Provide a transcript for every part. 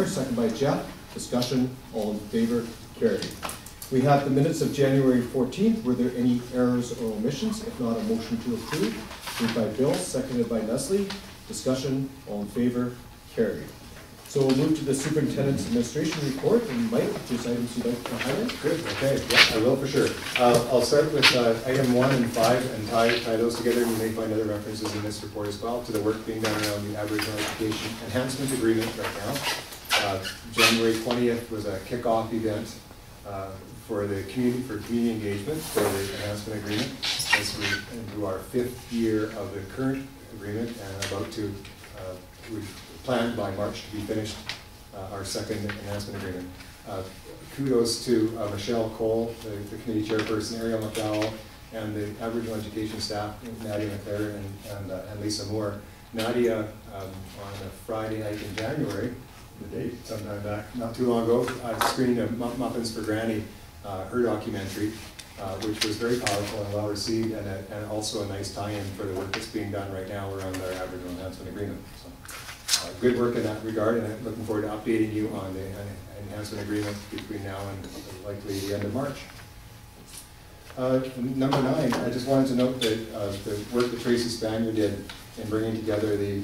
second by Jeff. Discussion, all in favor, carried. We have the minutes of January 14th. Were there any errors or omissions? If not, a motion to approve. Moved by Bill, seconded by Leslie. Discussion, all in favor, carried. So we'll move to the superintendent's administration report. And Mike, if there's items you'd like to highlight? Good, okay, yeah, I will for sure. I'll start with item 1 and 5 and tie those together. You may find other references in this report as well to the work being done around the Aboriginal Education Enhancement Agreement right now. January 20th was a kickoff event for community engagement for the enhancement agreement as we into our 5th year of the current agreement and about to we've planned by March to be finished our 2nd enhancement agreement. Kudos to Michelle Cole, the committee chairperson, Ariel McDowell, and the Aboriginal education staff, Nadia McClare and Lisa Moore. Nadia, on a Friday night in January, the date sometime back, not too long ago, screened a Muffins for Granny, her documentary, which was very powerful and well received, and also a nice tie-in for the work that's being done right now around our Aboriginal Enhancement Agreement. So, good work in that regard, and I'm looking forward to updating you on the enhancement agreement between now and likely the end of March. Number 9, I just wanted to note that the work that Tracy Spanier did in bringing together the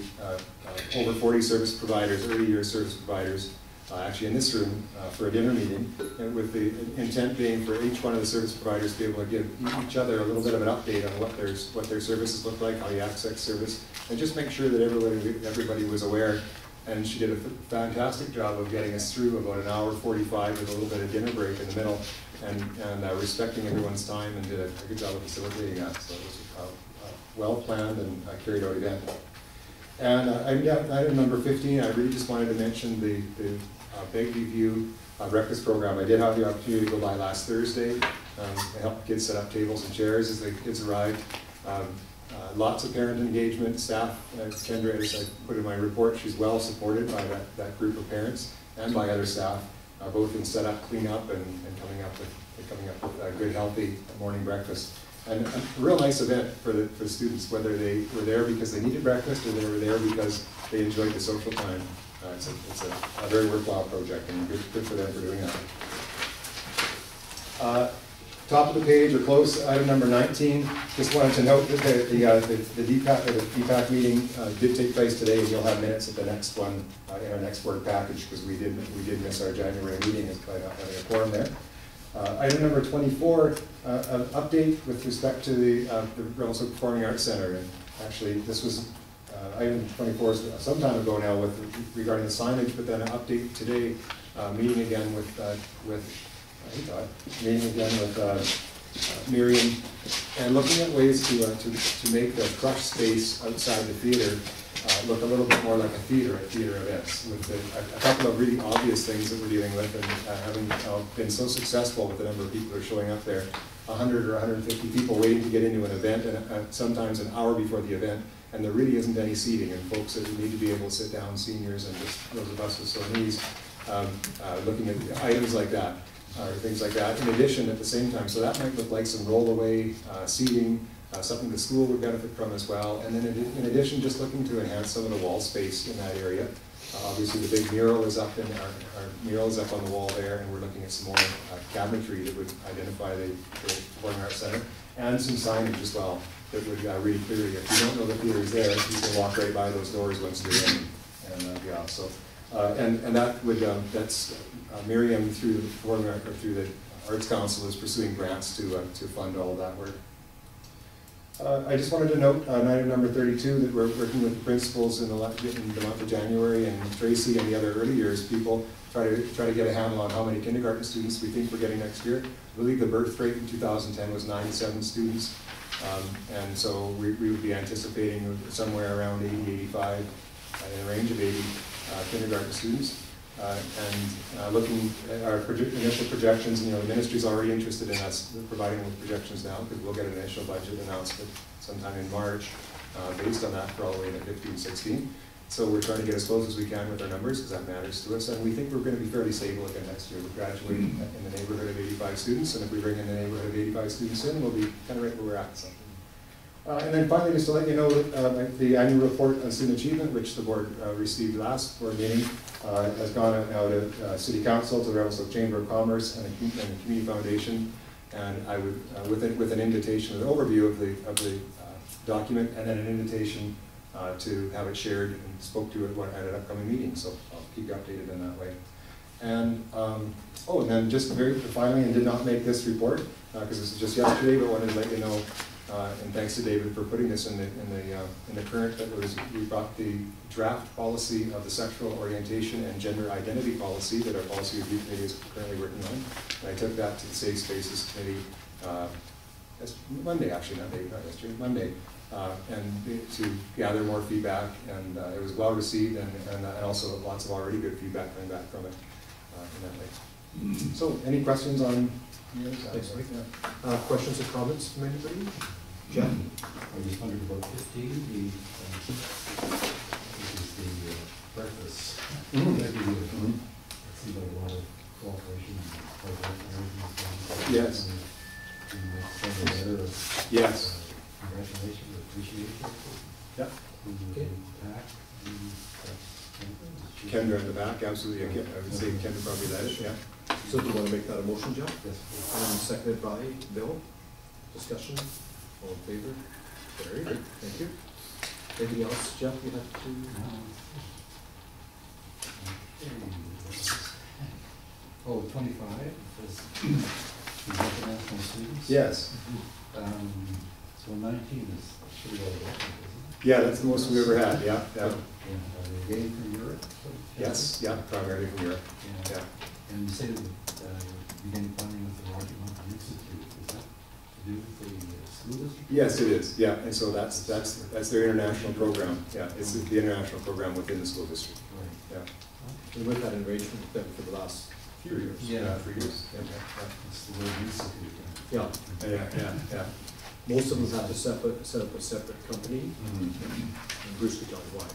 over 40 service providers, early year service providers, actually in this room for a dinner meeting, and with the intent being for each one of the service providers to be able to give each other a little bit of an update on what their services look like, how you access service, and just make sure that everybody was aware. And she did a fantastic job of getting us through about an hour 45 with a little bit of dinner break in the middle, and respecting everyone's time, and did a good job of facilitating that. So it was a well-planned and carried out event. And item number 15, I really just wanted to mention the Begbie View breakfast program. I did have the opportunity to go by last Thursday and help kids set up tables and chairs as the kids arrived. Lots of parent engagement, staff. Kendra, as I put in my report, she's well supported by that group of parents and by other staff, both in setup, cleanup, and coming up with a good, healthy morning breakfast. And a real nice event for the students, whether they were there because they needed breakfast or they were there because they enjoyed the social time. It's a very worthwhile project, and good for them for doing that. Top of the page, or close, item number 19. Just wanted to note that the DPAC meeting did take place today, and you'll have minutes at the next one in our next board package, because we did miss our January meeting by not having a quorum there. Item number 24, an update with respect to the Revelstoke Performing Arts Center. And actually, this was item 24 some time ago now regarding the signage, but then an update today, meeting again with Miriam, and looking at ways to make the crush space outside the theater look a little bit more like a theater at theater events, with a couple of really obvious things that we're dealing with, and having been so successful with the number of people who are showing up there, 100 or 150 people waiting to get into an event, and sometimes an hour before the event, and there really isn't any seating, and folks that need to be able to sit down, seniors and just those of us with sore knees, looking at items like that, or things like that, in addition at the same time. So that might look like some roll-away seating, something the school would benefit from as well. And then in addition, just looking to enhance some of the wall space in that area. Obviously the big mural is up, and our mural is up on the wall there, and we're looking at some more cabinetry that would identify the Performing Arts Center, and some signage as well that would really clearly, if you don't know the theater is there, you can walk right by those doors once you're in, and yeah, so. And that would, that's Miriam through the Arts Council is pursuing grants to fund all of that work. I just wanted to note on item number 32 that we're working with the principals in the month of January, and Tracy and the other early years people try to get a handle on how many kindergarten students we think we're getting next year. I believe the birth rate in 2010 was 97 students, and so we would be anticipating somewhere around 80, 85, in a range of 80 kindergarten students. And looking at our initial projections, the ministry's already interested in us providing with projections now, because we'll get an initial budget announcement sometime in March based on that for all the way to 15-16. So we're trying to get as close as we can with our numbers, because that matters to us, and we think we're going to be fairly stable again next year. We're graduating in the neighborhood of 85 students, and if we bring in the neighborhood of 85 students in, we'll be kind of right where we're at. So And then finally, just to let you know, the annual report on student achievement, which the board received last board meeting, has gone out now to City Council, to the Revelstoke Chamber of Commerce, and the Community Foundation. And I would, with an invitation, an overview of the document, and then an invitation to have it shared and spoke to it at an upcoming meeting. So I'll keep you updated in that way. And and then just very finally, and did not make this report because this is just yesterday, but wanted to let you know. And thanks to David for putting this in the current. We brought the draft policy of the sexual orientation and gender identity policy that our policy review committee is currently working on. And I took that to the Safe Spaces committee Monday, actually, not yesterday, Monday, and to gather more feedback. And it was well received, and also lots of already good feedback coming back from it in that way. So, any questions on? Questions or comments from anybody? Jeff? I just wondered about 15, which is the breakfast. I see that a lot of cooperation and Yes. Yes. Congratulations, appreciation. Yep. Okay. Kendra in the back, absolutely. I would say Kendra probably led it, yeah. So do you want to make that a motion, Jeff? Yes. And seconded by Bill. Discussion? All in favor? Carried. Thank you. Anything else, Jeff, you have to? Oh, 25, this international students? Yes. So 19 is pretty well adopted, isn't it? Yeah, that's the most we've ever had, yeah. Yeah. Are they getting from Europe? Yes, yeah, primarily from Europe. Yeah. Yeah. And you say that you're beginning funding with the Rocky Mountain Institute. Is that to do with the school district? Yes, it is, yeah, and so that's their international program. Yeah, it's the international program within the school district. Right. Yeah. And we've had an arrangement with them for the last few years. Yeah. 3 years. Yeah. It's the word institute. Yeah. Most of them have to set up a separate company, Mm-hmm. and Bruce could tell you why.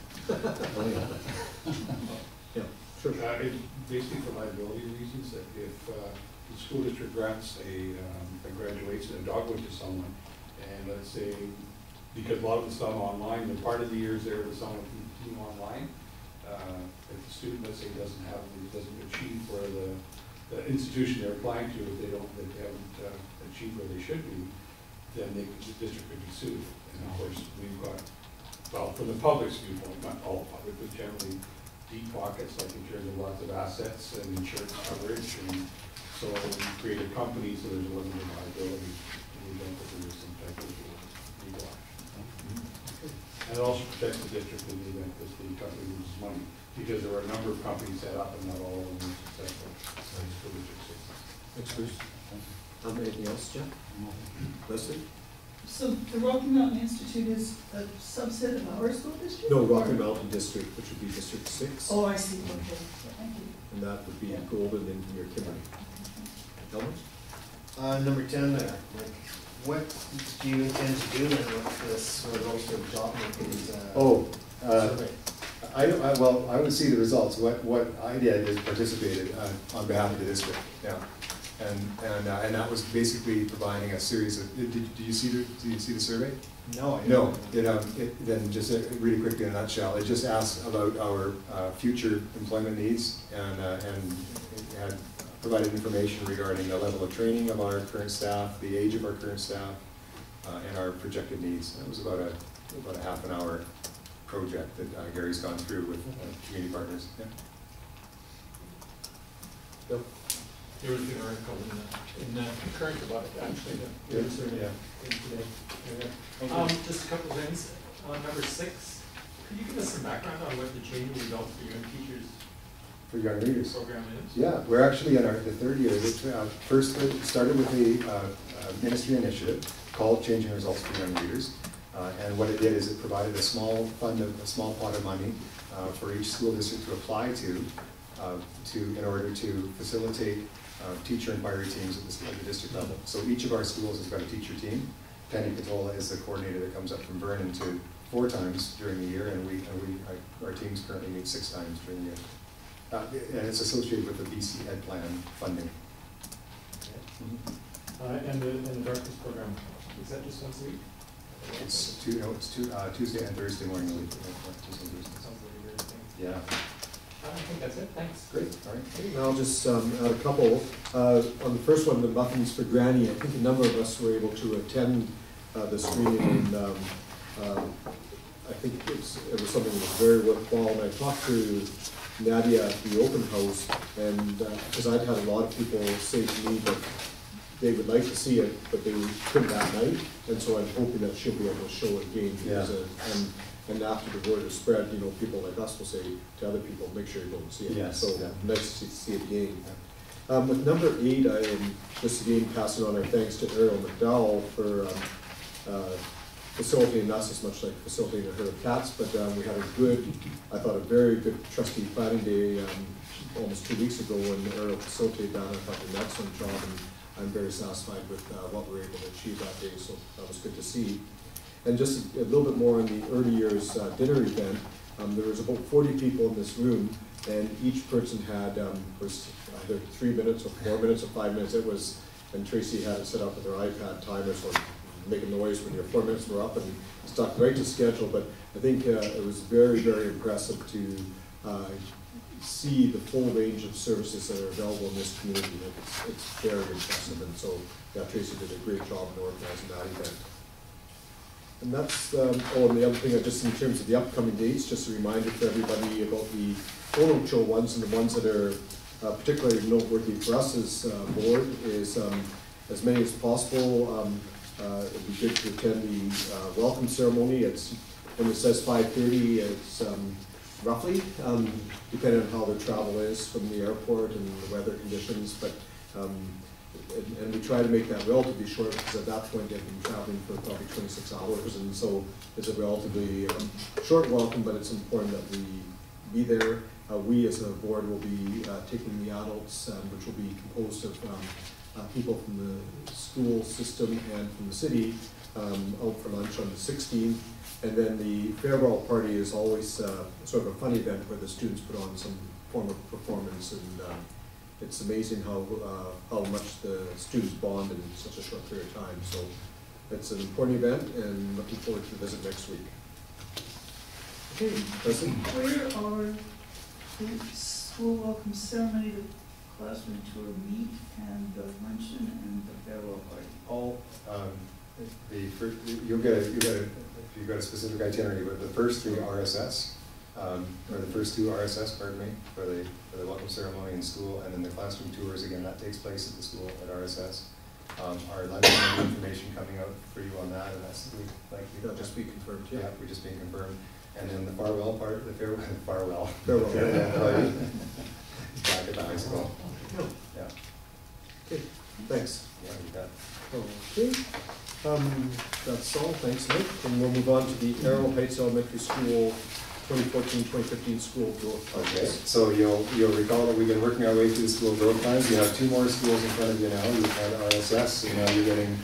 Yeah, sure. Basically for liability reasons, that if the school district grants a graduation, a dogwood to someone, and let's say, because a lot of it's done online, and part of the year is there with someone team online, if the student, let's say, doesn't achieve where the institution they're applying to, if they haven't achieved where they should be, then the district could be sued. And of course, we've got, well, from the public's viewpoint, not all public, but generally deep pockets, like in terms of lots of assets and insurance coverage, and so we create a company so there's a limited liability in the event that there is some type of legal action. And it also protects the district in the event that the company loses money, because there are a number of companies set up and not all of them are successful. Thanks, Bruce. Anything else, Jeff? Leslie? So the Rocky Mountain Institute is a subset of our school district? No, Rocky Mountain District, which would be District 6. Oh, I see, okay, thank you. And that would be Golden and near Kimberly. Elmer? Number 10 there, like, what do you intend to do then with this Revelstoke document? Survey. I would see the results. What I did is participated on behalf of the district. Yeah. And that was basically providing a series of. Did you see the survey? No, I No. didn't. Then just really quickly in a nutshell, it just asked about our future employment needs and it had provided information regarding the level of training of our current staff, the age of our current staff, and our projected needs. And it was about a half an hour project that Gary's gone through with community partners. Yeah. Bill? There was an article in the current about it, actually, Yeah. today. Just a couple of things. On number 6, could you give us some background on what the changing results for young teachers For young leaders. program is? Yeah, we're actually in the third year. First, it started with a ministry initiative called Changing Results for Young Leaders. And what it did is it provided a small pot of money for each school district to apply to in order to facilitate teacher inquiry teams at the district level. So each of our schools has got a teacher team. Penny Patola is the coordinator that comes up from Vernon to 4 times during the year, and our teams currently meet 6 times during the year. And it's associated with the BC Ed Plan funding. And the darkness program, is that just once a week? It's Tuesday and Thursday morning. Tuesday and Thursday. Sounds like a great thing. Yeah. I think that's it, thanks. Great. All right. And I'll just add a couple. On the first one, the muffins for Granny, I think a number of us were able to attend the screening, and I think it was something that was very worthwhile. And I talked to Nadia at the open house, and because I'd had a lot of people say to me that they would like to see it, but they couldn't that night, and so I'm hoping that she'll be able to show it again. Because, and after the word is spread, you know, people like us will say to other people, make sure you go and see it. Yes, so yeah. nice to see it again. With number 8, I am just again passing on our thanks to Ariel McDowell for facilitating us as much like facilitating her cats, but we had a good, I thought a very good trustee planning day almost 2 weeks ago, when Ariel facilitated that. I thought did an excellent job, and I'm very satisfied with what we were able to achieve that day, so that was good to see. And just a little bit more on the early years dinner event. There was about 40 people in this room, and each person had was either 3 minutes or 4 minutes or 5 minutes. It was, and Tracy had it set up with her iPad timer, so making noise when your 4 minutes were up, and stuck right to schedule. But I think it was very, very impressive to see the full range of services that are available in this community. It's very impressive, and so yeah, Tracy did a great job in organizing that event. And that's, and the other thing, just in terms of the upcoming dates, just a reminder for everybody about the Onocho ones, and the ones that are particularly noteworthy for us as board is as many as possible. It'd be good to attend the welcome ceremony. It's, when it says 5:30, it's roughly, depending on how the travel is from the airport and the weather conditions, but and we try to make that relatively short, because at that point they've been traveling for probably 26 hours, and so it's a relatively short welcome, but it's important that we be there. We as a board will be taking the adults, which will be composed of people from the school system and from the city, out for lunch on the 16th. And then the farewell party is always sort of a fun event where the students put on some form of performance, and it's amazing how much the students bond in such a short period of time. So it's an important event, and looking forward to the visit next week. Okay, Leslie? Where are the school welcome ceremony, the classroom tour meet, and the luncheon and the farewell party? All you'll get if you've got a specific itinerary, but the first 3 RSS, or the first 2 RSS, pardon me, for the welcome ceremony in school, and then the classroom tours, again, that takes place at the school at RSS. Our luncheon information coming out for you on that, and that's likely That'll just be confirmed, yeah. Yeah, we're just being confirmed. And then the farewell part, the farewell. Farewell. Party. Back at the high school. Yeah. Okay, thanks. Yeah, you bet. Okay, that's all, thanks Mike. And we'll move on to the Arrow Heights Elementary School 2014-2015 school growth plans. Okay, so you'll recall that we've been working our way through the school growth plans. You have 2 more schools in front of you now. You've had RSS, and now you're getting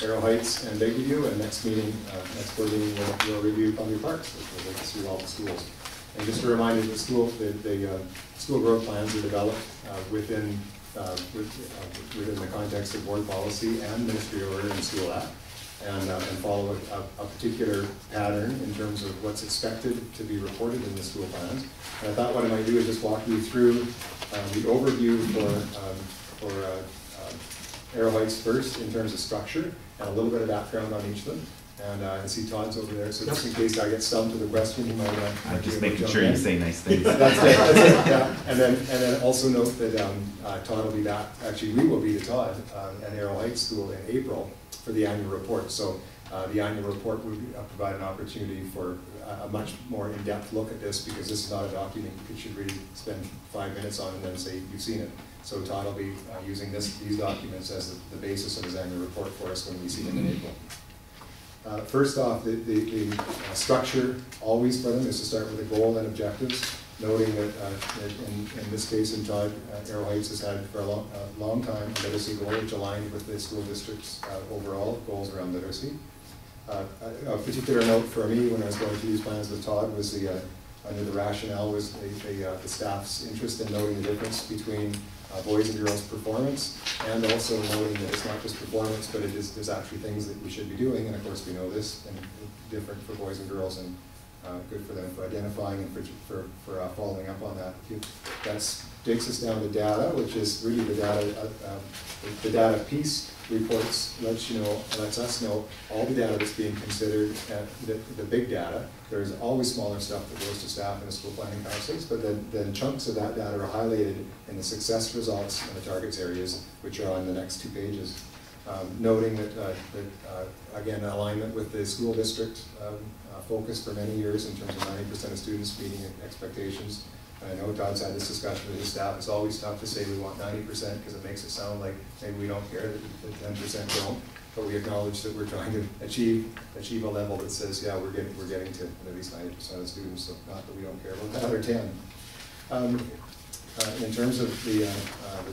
Arrow Heights and Begbie, and next meeting, next board meeting, we'll review Public Parks, which will take us through all the schools. And just a reminder, the school growth plans are developed within the context of board policy and ministry order and school act, and follow a particular pattern in terms of what's expected to be reported in the school plans. And I thought what I might do is just walk you through the overview for Arrow Heights first in terms of structure, and a little bit of background on each of them. And I see Todd's over there, so just in case I get stumped with a question, you might I'm just making sure you say nice things. That's it, yeah. And then also note that Todd will be back, actually we will be to Todd at Arrow Heights School in April for the annual report. So the annual report will provide an opportunity for a much more in-depth look at this, because this is not a document you should really spend 5 minutes on and then say you've seen it. So Todd will be using these documents as the basis of his annual report for us when we see him in April. First off, the structure always for them is to start with a goal and objectives, noting that in this case in Todd, Arrow Heights has had for a long time a literacy goal which aligned with the school district's overall goals around literacy. A particular note for me when I was going through these plans with Todd was under the rationale was the staff's interest in noting the difference between boys and girls performance, and also noting that it's not just performance, but there's actually things that we should be doing, and of course we know this, and different for boys and girls, and good for them for identifying and for following up on that. That takes us down to data, which is really the data piece reports lets us know all the data that's being considered, the big data. There's always smaller stuff that goes to staff and the school planning councils, but then chunks of that data are highlighted in the success results and the targets areas, which are on the next 2 pages. Noting that, again, alignment with the school district focus for many years in terms of 90% of students meeting expectations. And I know Todd's had this discussion with his staff. It's always tough to say we want 90% because it makes it sound like maybe we don't care that 10% don't. But we acknowledge that we're trying to achieve a level that says, yeah, we're getting to at least 90% of students. So not that we don't care about the other 10. In terms of the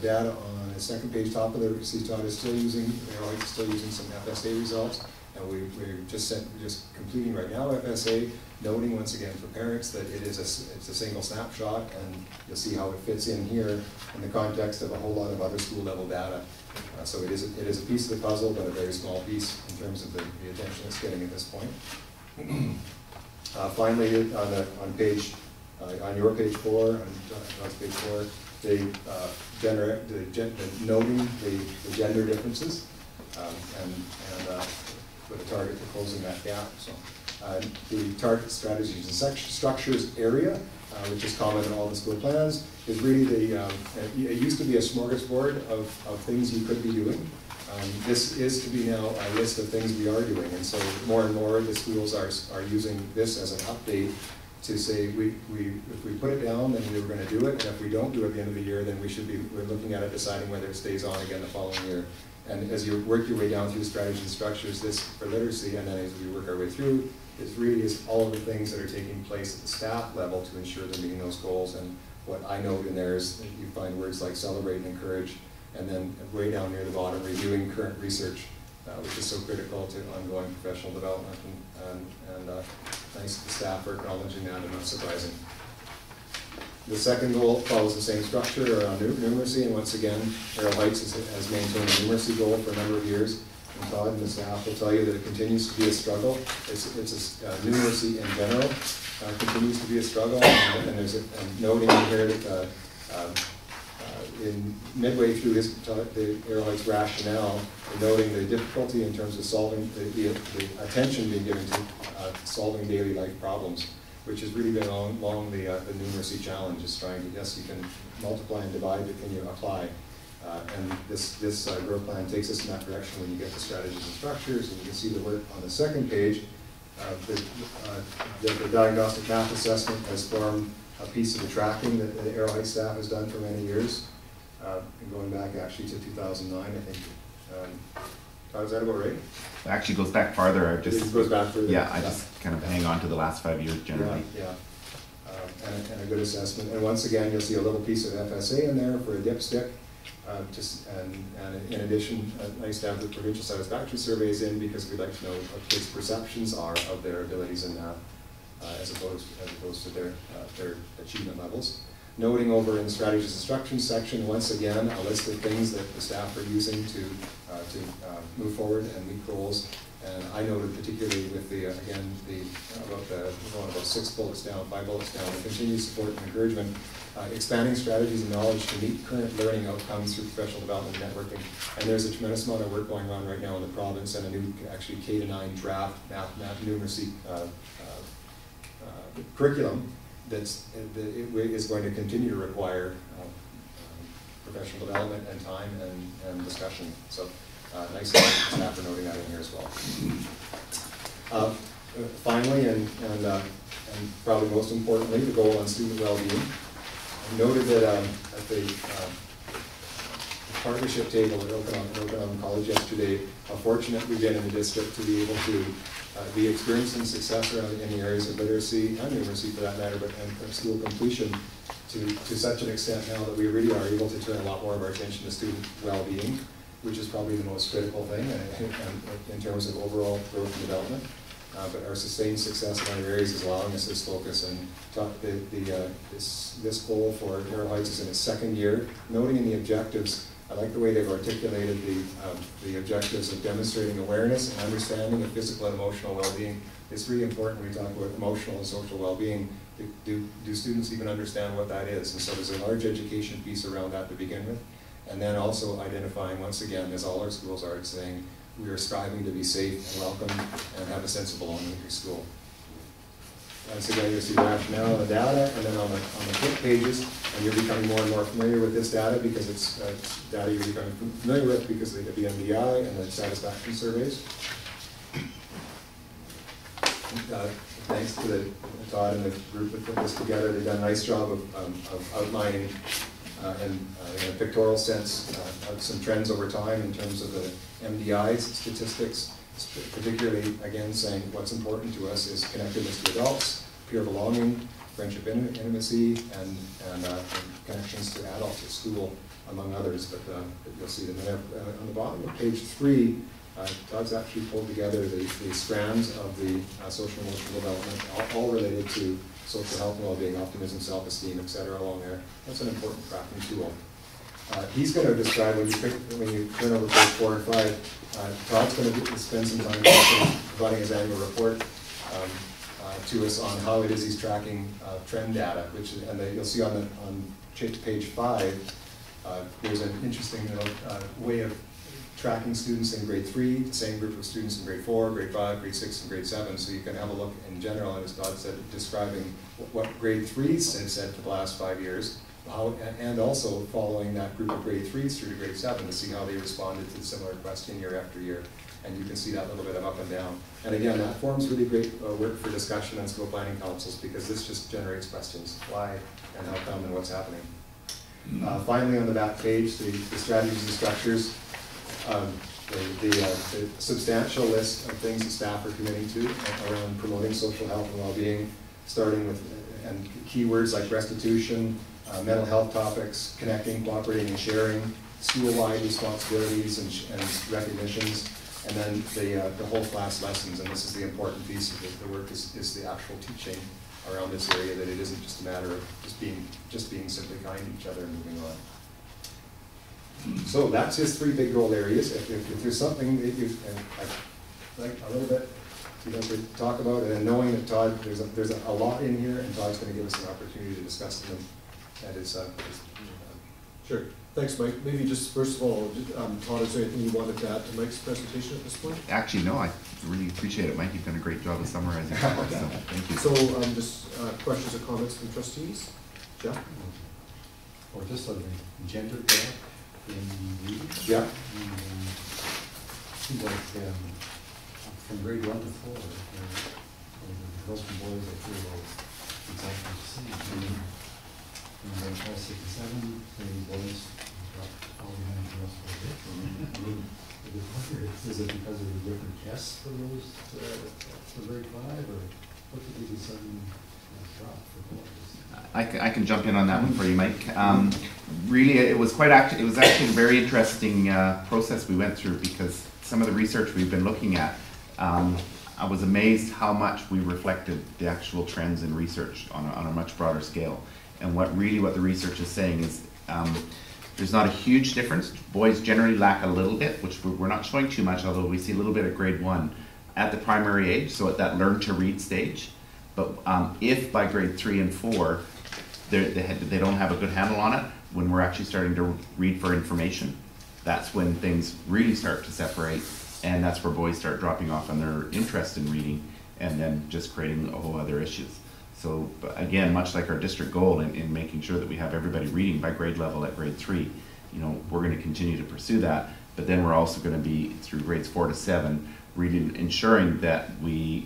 data on the second page, top of there, you see Todd is still using some FSA results, and we're just completing right now FSA, noting once again for parents that it's a single snapshot, and you'll see how it fits in here in the context of a whole lot of other school level data. So it is a piece of the puzzle, but a very small piece in terms of the attention it's getting at this point. Finally, on your page 4, on page 4, noting the gender differences, and with a target for closing that gap. So the target strategies and structures area, which is common in all the school plans, is really it used to be a smorgasbord of things you could be doing. This is to be now a list of things we are doing, and so more and more the schools are using this as an update to say if we put it down, then we're going to do it, and if we don't do it at the end of the year, then we're looking at it, deciding whether it stays on again the following year. And as you work your way down through the strategies and structures, this for literacy, and then as we work our way through, is all of the things that are taking place at the staff level to ensure they're meeting those goals. And what I note in there is that you find words like celebrate and encourage, and then way down near the bottom, reviewing current research, which is so critical to ongoing professional development, and thanks to the staff for acknowledging that, and not surprising. The second goal follows the same structure around numeracy, and once again, Arrow Heights has maintained a numeracy goal for a number of years, and Todd and the staff will tell you that it continues to be a struggle. Numeracy in general continues to be a struggle, and there's noting here that in midway through the Arrow Heights rationale, noting the difficulty in terms of solving the attention being given to solving daily life problems, which has really been along the numeracy challenge, is trying to, yes, you can multiply and divide, but can you apply? And this growth plan takes us in that direction when you get the strategies and structures, and you can see the work on the second page. The diagnostic math assessment has formed a piece of the tracking that the Arrow Heights staff has done for many years, and going back actually to 2009, I think. Is that about right? It actually goes back farther. It goes back further. Yeah, I just kind of hang on to the last 5 years generally. Yeah. And a good assessment. And once again, you'll see a little piece of FSA in there for a dipstick. And in addition, nice to have the provincial satisfaction surveys in, because we'd like to know what kids' perceptions are of their abilities in math, as opposed to their achievement levels. Noting over in the strategies and structures section, once again, a list of things that the staff are using to move forward and meet goals. And I noted particularly with about 6 bullets down, 5 bullets down, the continued support and encouragement, expanding strategies and knowledge to meet current learning outcomes through professional development and networking. And there's a tremendous amount of work going on right now in the province, and a new, actually K-9 draft math numeracy curriculum that is going to continue to require professional development and time and discussion. So nice staff are noting that in here as well. Finally, and probably most importantly, the goal on student well-being. I noted that at the partnership table at Okanagan College yesterday, how fortunate we've been in the district to be able to be experiencing success around in the areas of literacy and numeracy for that matter, and school completion to such an extent now that we really are able to turn a lot more of our attention to student well-being, which is probably the most critical thing in terms of overall growth and development. but our sustained success in other areas is allowing us this focus. And this goal for Carroll Heights is in its second year. Noting in the objectives, I like the way they've articulated the objectives of demonstrating awareness and understanding of physical and emotional well-being. It's really important when we talk about emotional and social well-being. Do students even understand what that is? And so there's a large education piece around that to begin with. And then also identifying, once again, as all our schools are, saying we are striving to be safe and welcome and have a sense of belonging in your school. Once again, you'll see rationale and the data, and then on the flip pages, and you're becoming more and more familiar with this data because it's data you're becoming familiar with because of the MDI and the satisfaction surveys. Thanks to Todd and the group that put this together. They've done a nice job of outlining in a pictorial sense some trends over time in terms of the MDI's statistics, particularly, again, saying what's important to us is connectedness to adults, peer belonging, friendship intimacy, and connections to adults at school, among others. But you'll see them there. On the bottom of page 3, Todd's actually pulled together the strands of the social and emotional development, all related to social health and well-being, optimism, self-esteem, etc. along there. That's an important tracking tool. He's going to describe, when you turn over page 4 and 5, Todd's going to spend some time providing his annual report to us on how it is he's tracking trend data, and you'll see on page 5, there's an interesting way of tracking students in grade 3, the same group of students in grade 4, grade 5, grade 6, and grade 7, so you can have a look in general, and as Todd said, describing what grade 3s have said for the last 5 years, and also following that group of grade 3s through to grade 7 to see how they responded to the similar question year after year. And you can see that little bit of up and down. And again, that forms really great work for discussion on school planning councils because this just generates questions. Why and how come and what's happening. Finally, on the back page, the strategies and structures. The substantial list of things that staff are committing to around promoting social health and well-being, starting with and keywords like restitution, mental health topics, connecting, cooperating, and sharing, school-wide responsibilities and recognitions, and then the whole class lessons. And this is the important piece of the work is the actual teaching around this area, that it isn't just a matter of just being simply kind to each other and moving on. So that's his 3 big goal areas. If there's something that I'd like a little bit to talk about, and then knowing that Todd, there's a lot in here, and Todd's going to give us an opportunity to discuss them. That is, Sure. Thanks, Mike. Maybe just first of all, Todd, is there anything you wanted to add to Mike's presentation at this point? Actually, no, I really appreciate it, Mike. You've done a great job of summarizing it, so thank you. So just questions or comments from trustees? Jeff? Or just a gender gap in reading. Yeah. Seems like from grade 1 to 4, the girls and boys I feel are exactly the same. And then 5, 6, and 7, maybe boys drop all behind the rest of the day. Is it because of the different tests for those for grade 5, or what did you suddenly drop for boys? I can jump in on that one for you, Mike. Really, it was actually a very interesting process we went through, because some of the research we've been looking at, I was amazed how much we reflected the actual trends in research on a much broader scale. And what the research is saying is there's not a huge difference. Boys generally lack a little bit, which we're not showing too much, although we see a little bit at grade 1 at the primary age, so at that learn to read stage. But if by grade 3 and 4 they don't have a good handle on it, when we're actually starting to read for information, that's when things really start to separate, and that's where boys start dropping off on their interest in reading, and then just creating a whole other issues. So again, much like our district goal in making sure that we have everybody reading by grade level at grade 3, we're going to continue to pursue that, but then we're also going to be through grades 4 to 7, really ensuring that the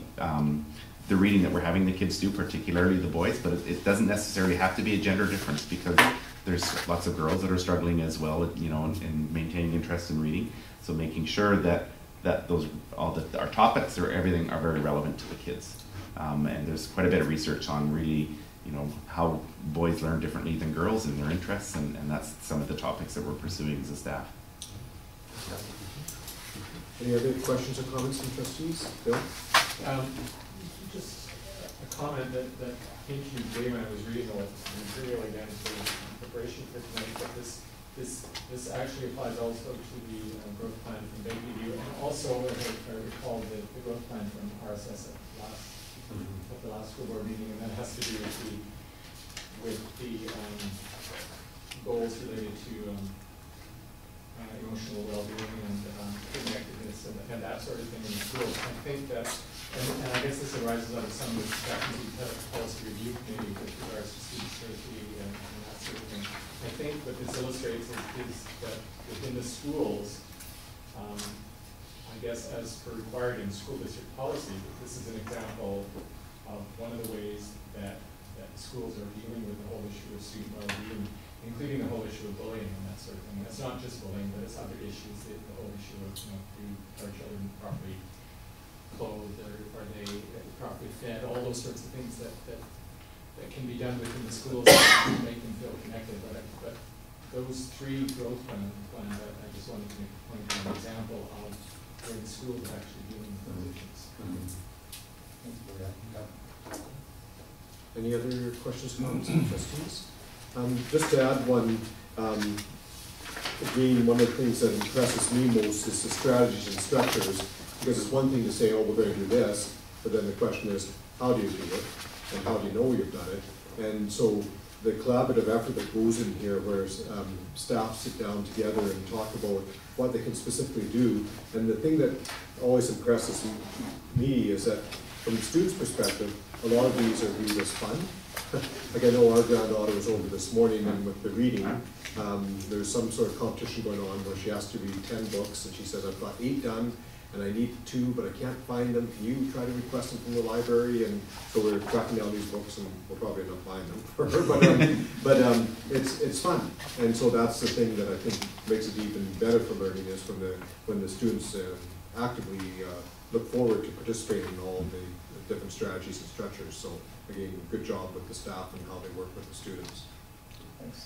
reading that we're having the kids do, particularly the boys, but it doesn't necessarily have to be a gender difference, because there's lots of girls that are struggling as well, in maintaining interest in reading. So making sure that our topics or everything are very relevant to the kids. And there's quite a bit of research on really, how boys learn differently than girls in their interests, and that's some of the topics that we're pursuing as a staff. Any other questions or comments from trustees? Bill? Just a comment that came to me today when I was reading the material again for preparation for tonight, but this actually applies also to the growth plan from Begbie, and also, as I recall, the growth plan from RSS at the last school board meeting, and that has to do with the goals related to emotional well-being and connectedness and that sort of thing in the schools. I think that, and I guess this arises out of some of the discussions we've had at the policy review committee with regards to student safety and that sort of thing. I think what this illustrates is that within the schools, I guess as per required in school district policy, this is an example of one of the ways that the schools are dealing with the whole issue of student well-being, including the whole issue of bullying and that sort of thing. And it's not just bullying, but it's other issues, the whole issue of, are children properly clothed, or are they properly fed, all those sorts of things that can be done within the schools to make them feel connected. But those three growth plans, I just wanted to make a point of an example of where the schools are actually dealing with those issues. Any other questions, comments, from trustees? Just to add one, again, one of the things that impresses me most is the strategies and structures, because it's one thing to say, oh, we're going to do this, but then the question is, how do you do it, and how do you know you've done it? And so the collaborative effort that goes in here, where staff sit down together and talk about what they can specifically do, and the thing that always impresses me is that from the student's perspective, a lot of these are viewed as fun. Like I know our granddaughter was over this morning, and with the reading, there's some sort of competition going on where she has to read 10 books, and she says, I've got 8 done, and I need 2, but I can't find them. Can you try to request them from the library? And so we're tracking down these books, and we'll probably end up buying them for her. But it's fun, and so that's the thing that I think makes it even better for learning is when the students actively look forward to participating in all the different strategies and structures. So again, good job with the staff and how they work with the students.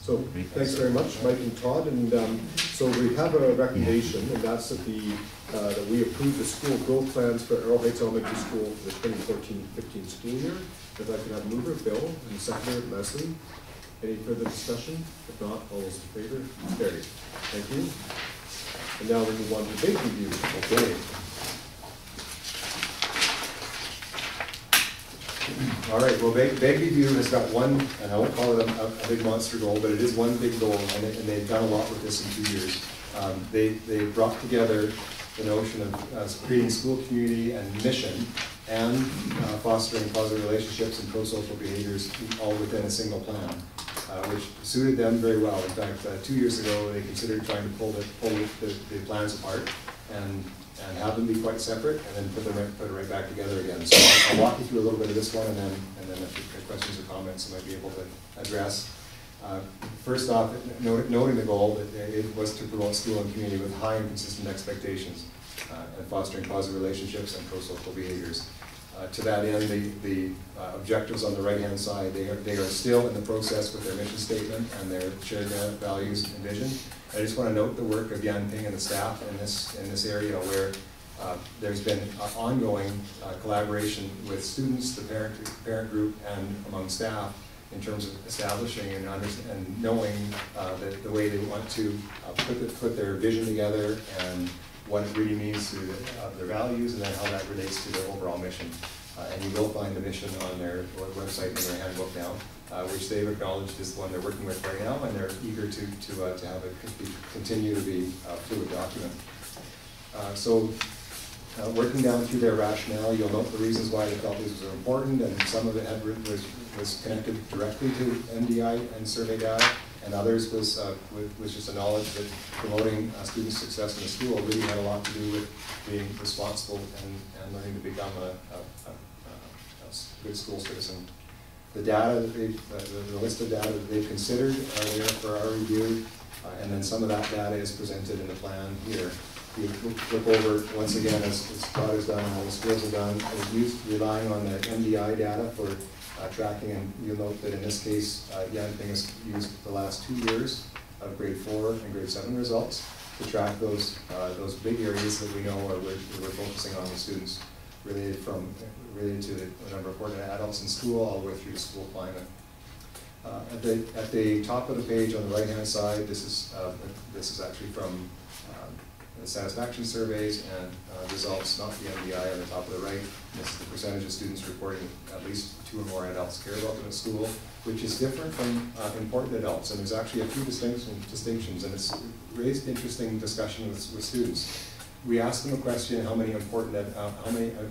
So thanks very much, Mike and Todd. And so we have a recommendation, and that's that that we approve the school growth plans for Arrow Heights Elementary School for the 2014-15 school year. If I could have mover Bill and seconder Leslie. Any further discussion? If not, all those in favor? Carried. Thank you. And now we move on to big review. Okay. All right, well, Begbie View has got one, and I won't call it a big monster goal, but it is one big goal, and they've done a lot with this in 2 years. They brought together the notion of creating school community and mission, and fostering positive relationships and pro-social behaviors all within a single plan, which suited them very well. In fact, 2 years ago, they considered trying to pull the plans apart and have them be quite separate, and then put it right back together again. So I'll walk you through a little bit of this one, and then if you have questions or comments, I might be able to address. First off, noting the goal that it was to promote school and community with high and consistent expectations, and fostering positive relationships and pro-social behaviors. To that end, the objectives on the right-hand side, they are still in the process with their mission statement and their shared values and vision. I just want to note the work of Yan Ping and the staff in this area, where there's been ongoing collaboration with students, the parent group, and among staff in terms of establishing and knowing the way they want to put their vision together and what it really means to their values, and then how that relates to their overall mission. And you will find the mission on their website and their handbook now, which they've acknowledged is the one they're working with right now, and they're eager to have it continue to be a fluid document. Working down through their rationale, you'll note the reasons why they felt these were important, and some of it was connected directly to MDI and survey data, and others was just a knowledge that promoting student success in the school really had a lot to do with being responsible and learning to become a good school citizen. The data that the list of data that they've considered are there for our review, and then some of that data is presented in the plan here. You look over, once again, as Todd has done and all the schools have done, is relying on the MDI data for tracking, and you'll note that in this case, Yan Ping has used the last 2 years of grade 4 and grade 7 results to track those big areas that we know we're focusing on with students. related to the number of important adults in school all the way through to school climate. At the top of the page on the right-hand side, this is actually from the satisfaction surveys and results, not the MDI on the top of the right. This is the percentage of students reporting at least 2 or more adults care about them at school, which is different from important adults. And there's actually a few distinctions, and it's raised interesting discussion with students. We asked them a question: how many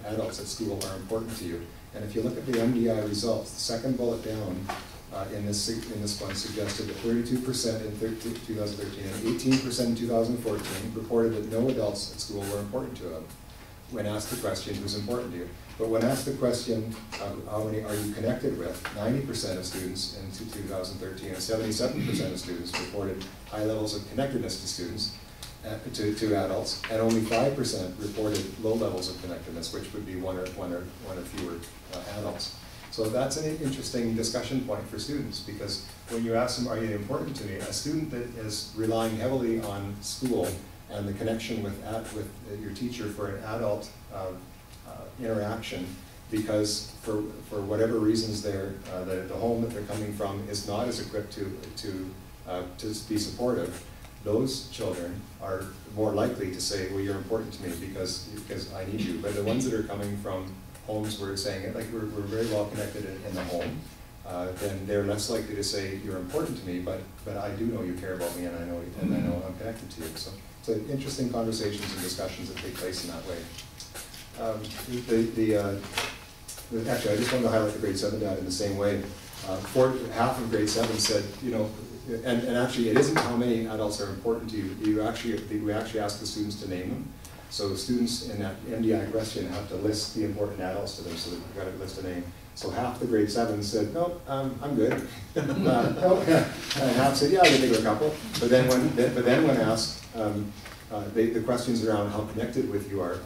adults at school are important to you? And if you look at the MDI results, the second bullet down in this one suggested that 32% in 2013 and 18% in 2014 reported that no adults at school were important to them when asked the question, who's important to you? But when asked the question, how many are you connected with, 90% of students in 2013 and 77% of students reported high levels of connectedness to students, to adults, and only 5% reported low levels of connectedness, which would be one or fewer adults. So that's an interesting discussion point for students, because when you ask them, are you important to me, a student that is relying heavily on school and the connection with your teacher for an adult interaction, because for whatever reasons the home that they're coming from is not as equipped to be supportive, those children are more likely to say, well, you're important to me because I need you. But the ones that are coming from homes where it's saying it, like we're very well connected in the home, then they're less likely to say you're important to me, but I do know you care about me, and I know I'm connected to you. So interesting conversations and discussions that take place in that way. Actually, I just wanted to highlight the grade 7 data in the same way. Half of grade 7 said, you know, and actually it isn't how many adults are important to you. We actually ask the students to name them. So students in that MDI question have to list the important adults to them, so they've got to list a name. So half the grade 7 said, no, I'm good. And half said, yeah, I can think of a couple. But then when asked, the questions around how connected with you are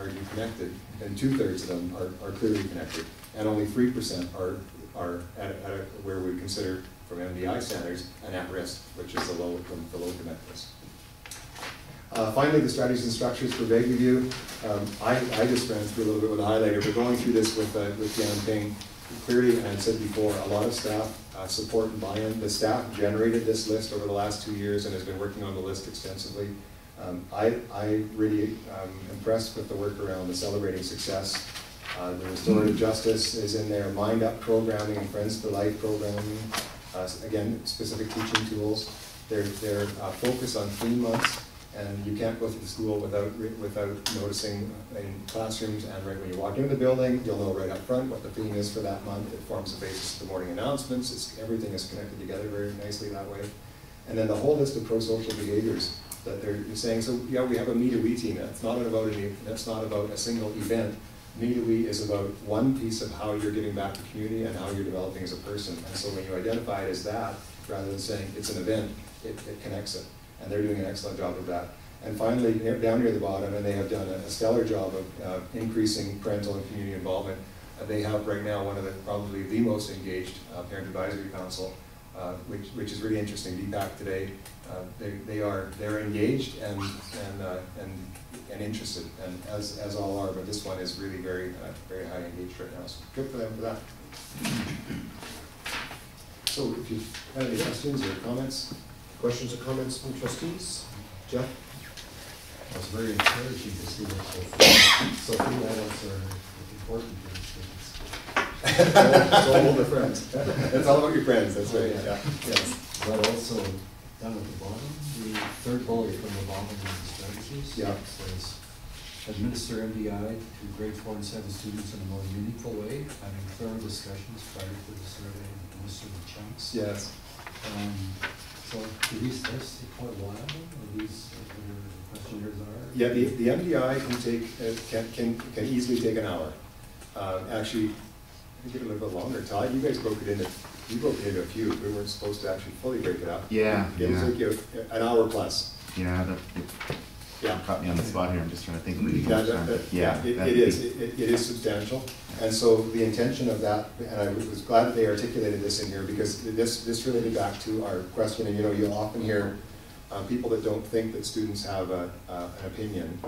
you connected, and 2/3 of them are clearly connected, and only 3% are at where we consider from MDI standards an at risk, which is the low connectedness. Finally, the strategies and structures for Begbie View. I just ran through a little bit with a highlighter, but going through this with Jan Ping, clearly, and I said before, a lot of staff support and buy-in. The staff generated this list over the last 2 years and has been working on the list extensively. I really impressed with the work around the Celebrating Success. The Restorative Justice is in there, Mind Up programming and Friends for Life programming. Again, specific teaching tools. They're focused on 3 months. And you can't go through the school without noticing in classrooms, and right when you walk into the building, you'll know right up front what the theme is for that month. It forms the basis of the morning announcements. Everything is connected together very nicely that way. And then the whole list of pro-social behaviors that they're saying, so yeah, we have a Me to We team. That's not about a single event. Me to We is about one piece of how you're giving back to the community and how you're developing as a person. And so when you identify it as that, rather than saying it's an event, it connects it. And they're doing an excellent job of that. And finally, down near the bottom, and they have done a stellar job of increasing parental and community involvement. They have right now one of probably the most engaged parent advisory council, which is really interesting. DPAC today, they're engaged and interested, and as all are. But this one is really very highly engaged right now. So good for them for that. So if you have any questions or comments. Questions or comments from trustees? Jeff? It was very encouraging to see that so few adults are important to the students. It's all their friends. It's all about your friends, that's right. Yeah. Yes. But also, down at the bottom, the third bullet from the bottom of the strategies, says, administer MDI to grade 4 and 7 students in a more meaningful way, having thorough discussions prior to the survey and administer the chunks. Yes. So do these tests quite reliable, or these questionnaires are? Yeah, the MDI can easily take an hour. Actually, I think it a little bit longer. Todd, you guys broke it into a few. We weren't supposed to actually fully break it up. Yeah. It'll take you an hour plus. Yeah, Yeah. caught me on the spot here. I'm just trying to think. Really It is substantial. And so the intention of that, and I was glad that they articulated this in here, because this related back to our question, and you'll often hear people that don't think that students have an opinion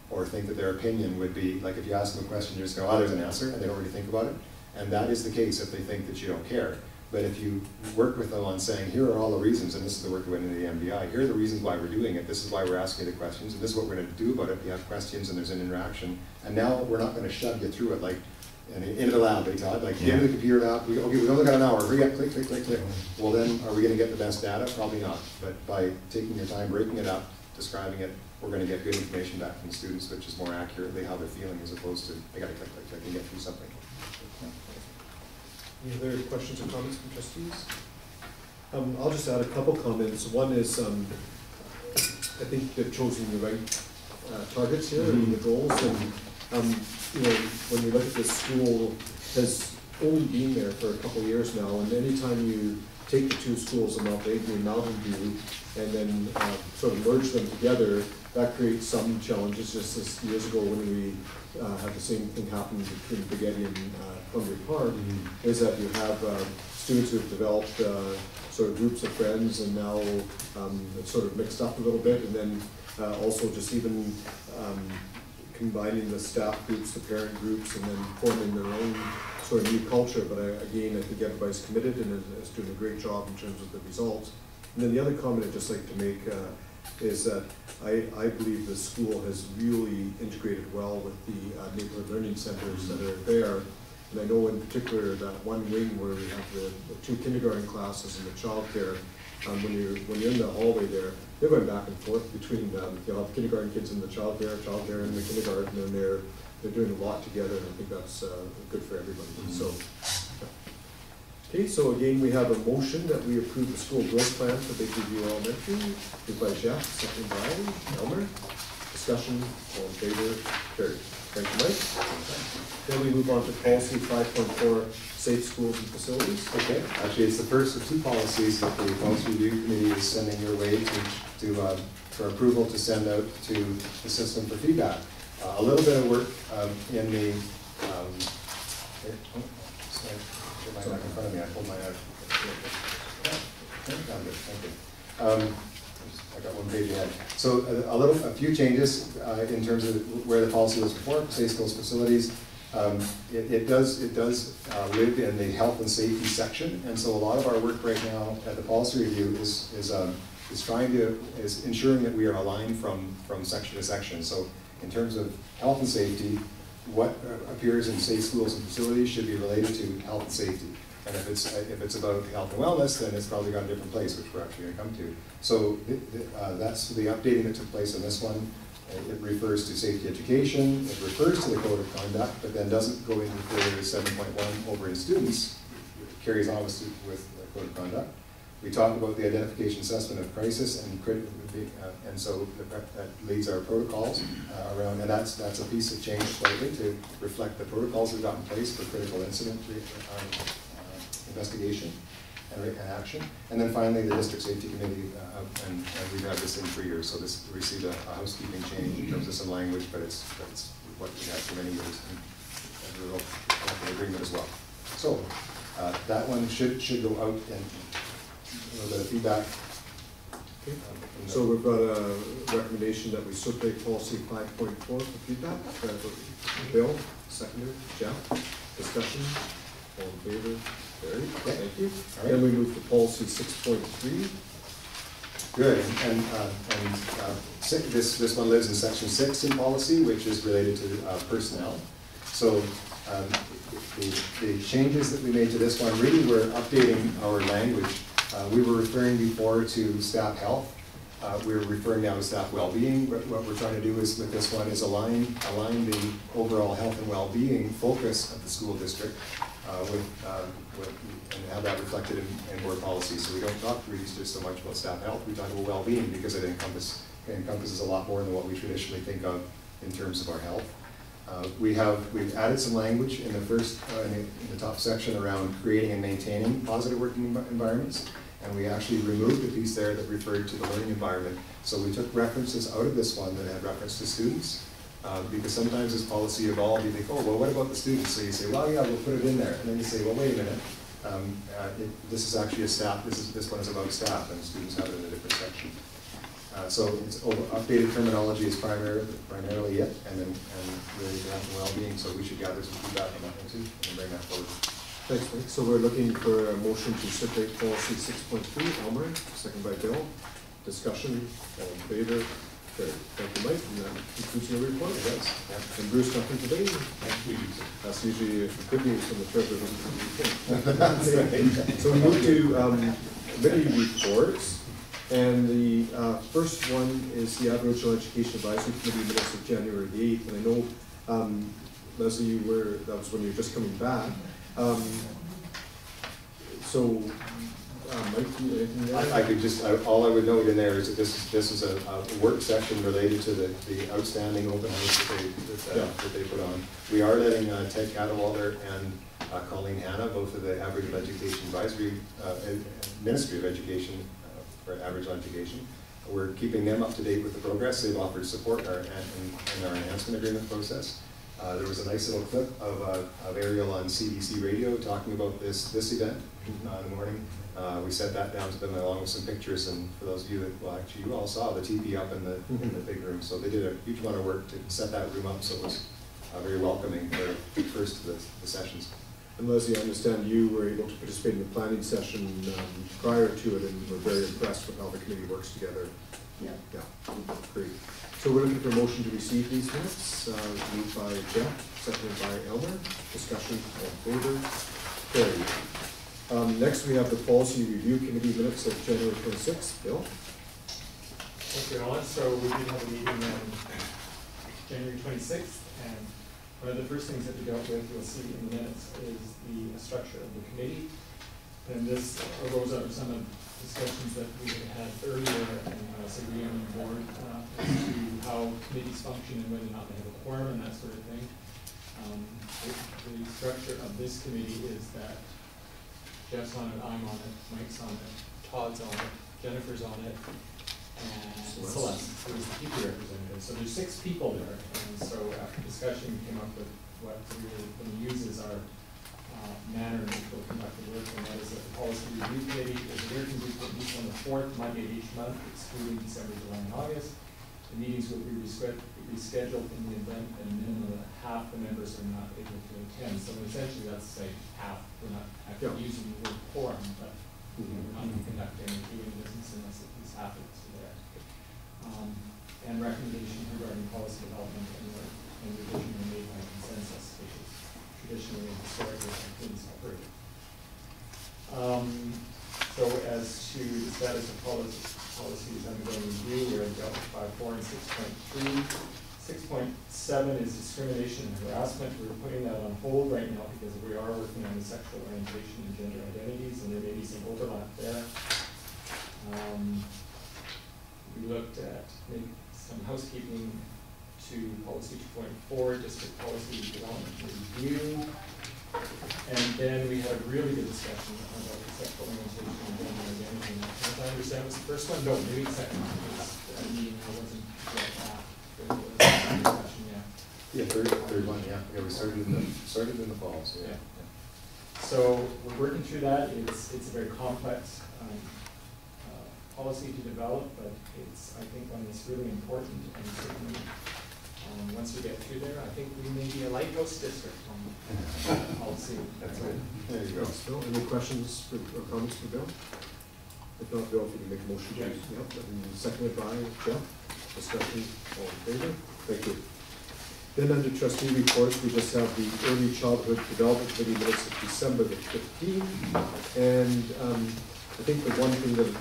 or think that their opinion would be, like if you ask them a question, you just go, oh, there's an answer, and they don't really think about it. And that is the case if they think that you don't care. But if you work with them on saying, here are all the reasons, and this is the work that went into the MBI, here are the reasons why we're doing it, this is why we're asking the questions, and this is what we're going to do about it. We have questions and there's an interaction. And now we're not going to shove you through it like into the lab, Todd, like into the computer lab, okay, we've only got an hour, hurry up, click, click, click, click. Well then, are we going to get the best data? Probably not. But by taking your time, breaking it up, describing it, we're going to get good information back from the students, which is more accurately how they're feeling as opposed to, they got to click, click, click and get through something. Any other questions or comments from trustees? I'll just add a couple comments. One is, I think they've chosen the right targets here and the goals. And you know, when you look at this, school has only been there for a couple of years now, and anytime you take the two schools, Mount Begbie and Mountain View, and then sort of merge them together, that creates some challenges. Just as years ago when we had the same thing happen between Begbie and Columbia Park, is that you have students who have developed sort of groups of friends, and now it's sort of mixed up a little bit, and then also just even combining the staff groups, the parent groups, and then forming their own sort of new culture. But again, I think everybody's committed and is doing a great job in terms of the results. And then the other comment I'd just like to make is that I believe the school has really integrated well with the neighborhood learning centers that are there. And I know in particular that one wing where we have the two kindergarten classes and the childcare, when you're in the hallway there, they're going back and forth between them. You'll have kindergarten kids in the childcare in the kindergarten, and they're doing a lot together, and I think that's good for everybody. So, okay, so again, we have a motion that we approve the school growth plan for Begbie Elementary, moved by Jeff, second by Elmer. Discussion, all in favor, carried. Thank you, Mike. Then we move on to policy 5.4, safe schools and facilities. Okay, actually it's the first of two policies that the policy review committee is sending your way for approval to send out to the system for feedback. A little bit of work in the, sorry, get my back in front of me, I pulled my out. Thank you. I got one page ahead. So a few changes in terms of where the policy was before, safe schools facilities. It does live in the health and safety section, and so a lot of our work right now at the policy review is ensuring that we are aligned from section to section. So in terms of health and safety, what appears in safe schools and facilities should be related to health and safety. And if it's about health and wellness, then it's probably got a different place, which we're actually going to come to. So that's the updating that took place in this one. It refers to safety education, it refers to the code of conduct, but then doesn't go into further 7.1 over in students. It carries on with the code of conduct. We talk about the identification assessment of crisis, and so that leads our protocols around, and that's a piece of change slightly to reflect the protocols we've got in place for critical incident investigation and action. And then finally, the district safety committee, and we've had this in for years, so this received a housekeeping change in terms of some language, but it's what we had for many years, and we're in agreement as well. So that one should go out, and a little bit of feedback. Okay. So we've got a recommendation that we circulate policy 5.4 for feedback. Bill, seconder, Jeff, discussion, all in favor? Very good. Thank you. All right. Then we move to policy 6.3. Good, and this one lives in section 6 in policy, which is related to personnel. So the changes that we made to this one really were updating our language. We were referring before to staff health. We're referring now to staff well-being. What we're trying to do is with this one is align the overall health and well-being focus of the school district and have that reflected in board policy. So we don't talk really just so much about staff health. We talk about well-being because it encompasses a lot more than what we traditionally think of in terms of our health. We've added some language in the first in the top section around creating and maintaining positive working environments, and we actually removed the piece there that referred to the learning environment. So we took references out of this one that had reference to students, because sometimes as policy evolved, you think, oh, well, what about the students? So you say, well, yeah, we'll put it in there, and then you say, well, wait a minute, this is actually a staff. This one is about staff, and students have it in a different section. So it's updated terminology is primarily it, and then really the well-being, so we should gather some feedback on that one too, and bring that forward. Thanks, Mike. So we're looking for a motion to circulate policy 6.3. Elmer, second by Bill. Discussion, all in favor? Carried. Thank you, Mike, and that concludes your report. It does. And Bruce, nothing today? Next week. That's usually good news from the treasurer. That's right. So we move to committee reports, and the first one is the Aboriginal Education Advisory Committee minutes of January the 8th. And I know, Leslie, that was when you were just coming back. Mike, do you have anything there? I could just, all I would note in there is that this is a work session related to the outstanding open house that they put on. We are letting Ted Cadwalder and Colleen Hanna, both of the Aboriginal Education Advisory, Ministry of Education for Aboriginal Education. We're keeping them up to date with the progress. They've offered support in our enhancement agreement process. There was a nice little clip of Ariel on CBC radio talking about this event in the morning. We sent that down to them along with some pictures, and for those of you that, well, actually you all saw the TV up in the big room, so they did a huge amount of work to set that room up, so it was very welcoming for the first of the sessions. And Leslie, I understand you were able to participate in the planning session prior to it, and were very impressed with how the committee works together. Yeah. Yeah, great. So we're looking for a motion to receive these minutes, moved by Jeff, seconded by Elmer. Discussion, all in favor? Carried. Next, we have the Policy Review Committee minutes of January 26th. Bill? Thank you, Alan. So we did have a meeting on January 26th, and one of the first things that we dealt with, you'll see in the minutes, is the structure of the committee. And this arose out of some of the discussions that we had earlier, and as we on the board, as to how committees function and whether or not they have a quorum and that sort of thing. The structure of this committee is that Jeff's on it, I'm on it, Mike's on it, Todd's on it, Jennifer's on it, and Celeste, who is the people representative. So there's 6 people there, and so after discussion, we came up with what we were going to use as our manner in which we'll conduct the work, and that is that the Policy Review Committee is a working group that meets on the 4th Monday of each month, excluding December, July, and August. The meetings will be rescheduled in the event that a minimum of half the members are not able to attend. So essentially, that's say half. We're not actually using the word quorum, but we're not conducting or doing business unless at least half of us are there. And recommendations regarding policy development and revision are made by consensus, which is traditionally and historically things operate. So as to the status of policies undergoing review, we're at 5.4 and 6.3. 6.7 is discrimination and harassment. We're putting that on hold right now because we are working on the sexual orientation and gender identities, and there may be some overlap there. We looked at maybe some housekeeping to policy 2.4, district policy development review. And then we had a really good discussion about the sexual orientation and gender identity. If I understand, was the first one? No, maybe the second one. I mean, I wasn't yet discussion, Yeah, third one, yeah. Yeah, we started in the fall, so yeah. So we're working through that. It's a very complex policy to develop, but it's, I think, one that's really important, and certainly once we get through there, I think we may be a lighthouse district on policy. That's right. There you go. Thanks, Bill. Any questions or comments for Bill? If not, Bill, if you can make a motion. Yes. Yep, and seconded by Jeff. Discussion, all in favor? Thank you. Then under trustee reports, we just have the Early Childhood Development Committee minutes of December the 15th. And I think the one thing that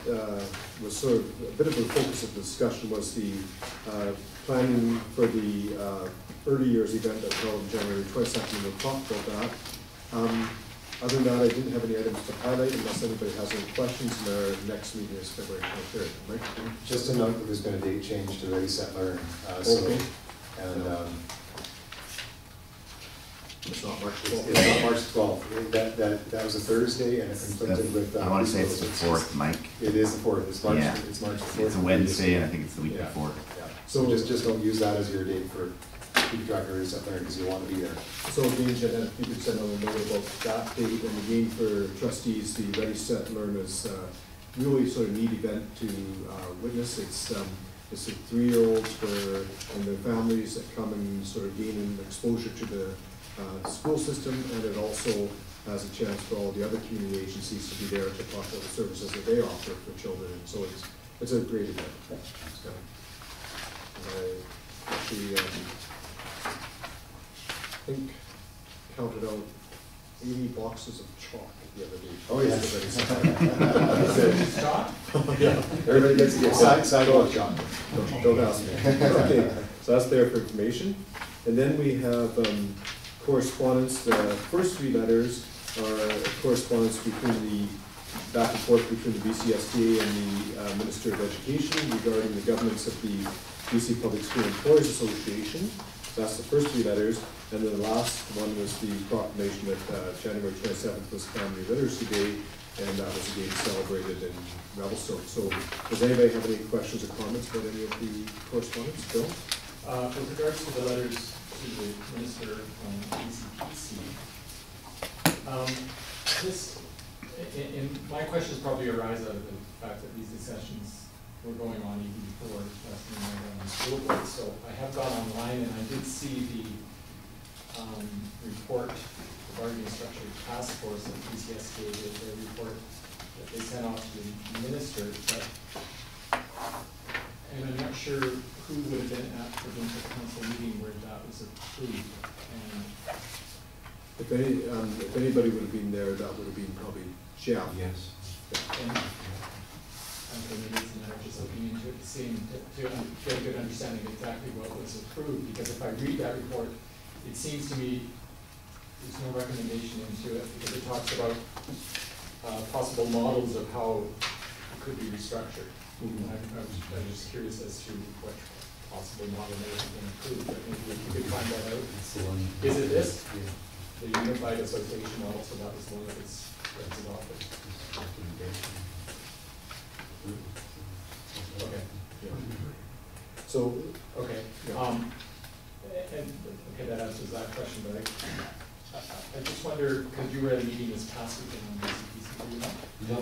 was sort of a bit of a focus of the discussion was the planning for the early years event that was held on January 22nd. We'll talk about that. Other than that, I didn't have any items to highlight unless anybody has any questions, and our next meeting is February 23rd. Mike? Just to note that there's been a date change to Ready, Set, Learn. Okay. And It's not March 12th. it's not March 12th. That was a Thursday, and it conflicted with. I want to say it's the 4th, Mike. It is the 4th. It's March. Yeah. It's March the 4th. It's a Wednesday, and I think it's the week Yeah. before. Yeah. So just don't use that as your date for keep track of Ready, Set, Learn, because you want to be there. So again, Jen, if you could send out a note about that date, and again for trustees, the Ready, Set, Learn is really sort of neat event to witness. It's It's the 3-year-olds and their families that come and sort of gain an exposure to the school system, and it also has a chance for all the other community agencies to be there to talk about the services that they offer for children. And so it's a great event. So, I actually think counted out 80 boxes of chalk the other day. Oh, yes. Chalk? Yeah. Everybody gets to get sidewalk chalk. Don't ask me. Okay, so that's there for information. And then we have correspondence. The first 3 letters are correspondence between the back and forth between the BCSD and the Minister of Education regarding the governance of the BC Public School Employers Association. So that's the first 3 letters. And then the last one was the proclamation that January 27th was Family Literacy Day, and that was again celebrated in Revelstoke. So does anybody have any questions or comments about any of the correspondence? Bill? With regards to the letters to the Minister on BCPC, my questions probably arise out of the fact that these discussions were going on even before last year on the school board. So I have gone online and I did see the report, the bargaining structure task force that BCS gave, the report that they sent off to the minister, and I'm not sure who would have been at the provincial council meeting where that was approved. And If anybody would have been there, that would have been probably Jeff. Yes. okay, maybe it's a matter of just looking into it, seeing to get a good understanding of exactly what was approved, because if I read that report, it seems to me there's no recommendation into it, because it talks about possible models of how it could be restructured. And I'm just curious as to what possible model may have been approved, but maybe if you could find that out. Is it this? Yeah. The unified association model, so that was one of its adopted. Okay. Yeah. So, Okay. Yeah. Okay, that answers that question, but I just wonder, because you were at a meeting this past weekend on BCPC, were you not?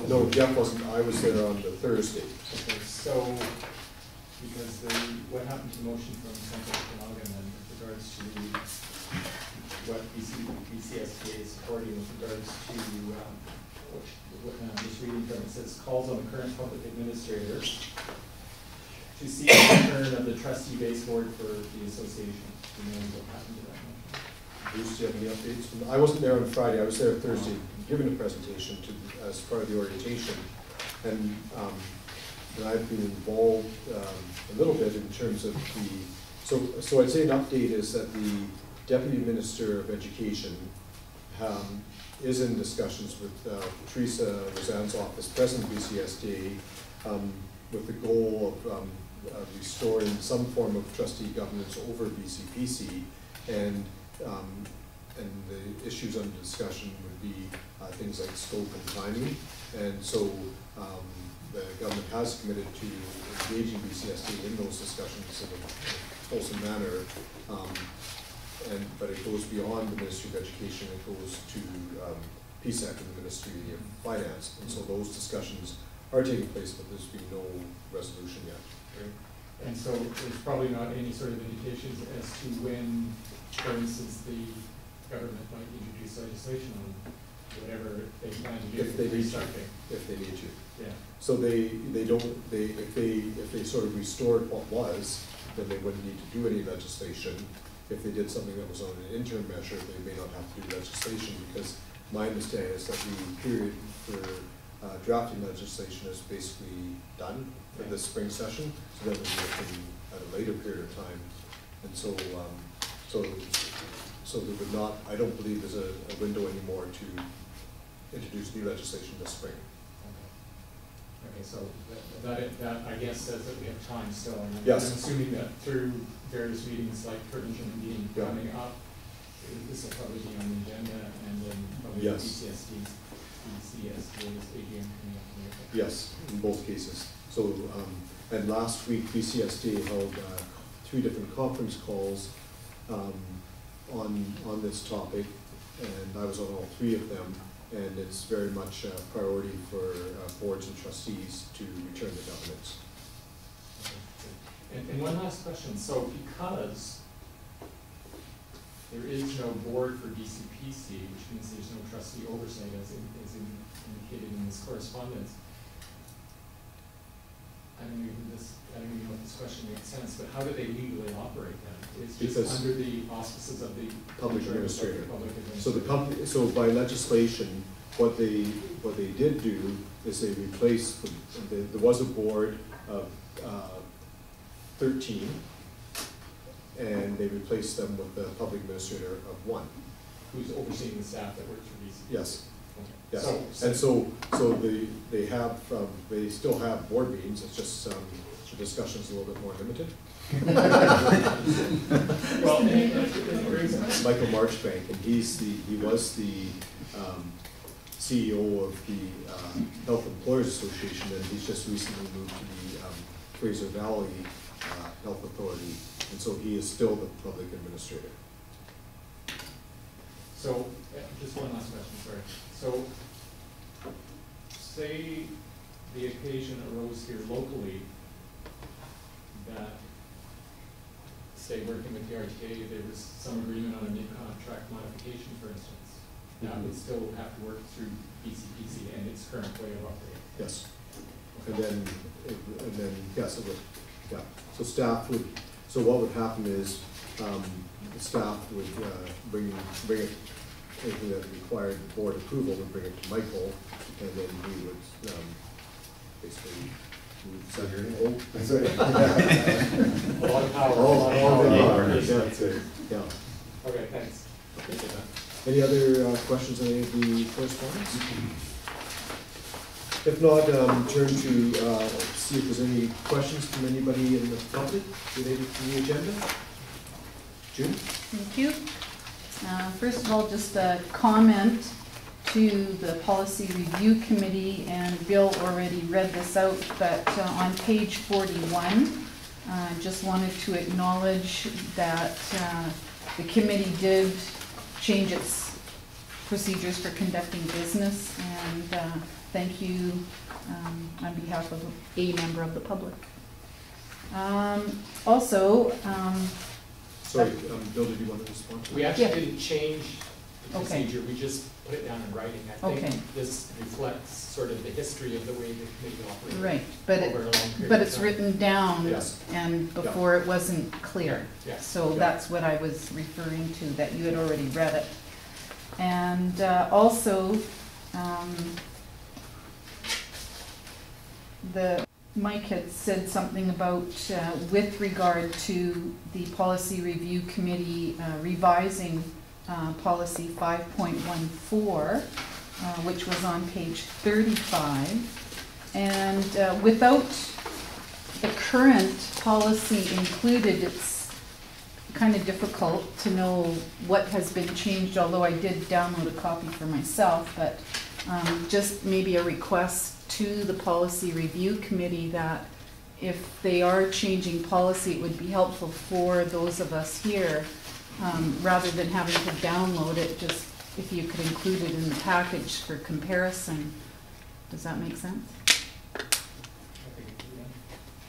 no, Jeff wasn't. I was there on the Thursday. Okay, so, because what happened to the motion from Central Okanagan then with regards to what BCSPA is supporting with regards to, what I'm just reading from, it says, calls on the current public administrator to seek the return of the trustee-based board for the association. Do you know what happened to that motion? Bruce, do you have any updates? I wasn't there on Friday. I was there Thursday, giving a presentation as part of the orientation, and I've been involved a little bit in terms of the. So I'd say an update is that the Deputy Minister of Education is in discussions with Teresa Rosanne's office, President of BCSD, with the goal of restoring some form of trustee governance over BCPC, and the issues under discussion would be things like scope and timing. And so the government has committed to engaging BCSD in those discussions in a fulsome manner. But it goes beyond the Ministry of Education, it goes to PSEC and the Ministry of Finance. And so those discussions are taking place, but there's been no resolution yet. Right. And so there's probably not any sort of indications as to when, for instance, the government might introduce legislation on whatever they plan to do. If they need to. Restarting. If they need to. Yeah. So if they sort of restored what was, then they wouldn't need to do any legislation. If they did something that was on an interim measure, they may not have to do legislation, because my understanding is that the period for drafting legislation is basically done for this spring session, so then we'll be looking at a later period of time. And so, so there would not, I don't believe there's a window anymore to introduce new legislation this spring. Okay, so that I guess says that we have time still. And Yes. I'm assuming that through various meetings like provincial meeting Yeah. coming up, this will probably be on the agenda, and then probably Yes. BCSD's AGM coming up. Yes, in both cases. So, and last week BCSD held 3 different conference calls on this topic, and I was on all 3 of them. And it's very much a priority for boards and trustees to return the governance. And one last question, so because there is no board for BCPC, which means there's no trustee oversight as indicated in this correspondence, I don't even know if this question makes sense, but how do they legally operate then? It's just Because under the auspices of the public insurance of the administrator. public So the administrator. company, so by legislation, what they did do is they replaced, there was a board of 13, and they replaced them with the public administrator of 1. Who's overseeing the staff that works for BCPC? Yes. Okay. Yes, So- and so they still have board meetings, it's just, the discussion's a little bit more limited. Well, it brings up. Michael Marchbank, and he was the CEO of the Health Employers Association, and he's just recently moved to the Fraser Valley Health Authority, and so he is still the public administrator. So, just one last question, sorry. So, say the occasion arose here locally that, say, working with the RTA, there was some agreement on a mid-contract modification, for instance. That would still have to work through BCPC and its current way of operating. Yes. And then, yes, it would, yeah. So staff would, so what would happen is, the staff would bring it, anything that required board approval, would bring it to Michael, and then he would basically move everything. That's right. A lot of power. All the power, That's yeah. it. Yeah. Okay, thanks. Appreciate that. Any other questions on any of the correspondence? If not, turn to see if there's any questions from anybody in the public related to the agenda. June? Thank you. First of all, just a comment to the Policy Review Committee, and Bill already read this out, but on page 41, just wanted to acknowledge that the committee did change its procedures for conducting business, and thank you on behalf of a member of the public. Also, Sorry, Bill, did you want to respond? We actually Yeah. didn't change the Okay. procedure, we just put it down in writing. I Okay. think this reflects sort of the history of the way the committee operates. right, but over a long period but of it's time. written down, Yes. and before it wasn't clear. Yes. So Yeah. that's what I was referring to, that you had already read it. And also, Mike had said something about, with regard to the Policy Review Committee revising Policy 5.14, which was on page 35. And without the current policy included, it's kind of difficult to know what has been changed, although I did download a copy for myself, but just maybe a request to the Policy Review Committee that if they are changing policy, it would be helpful for those of us here, rather than having to download it, just if you could include it in the package for comparison. Does that make sense?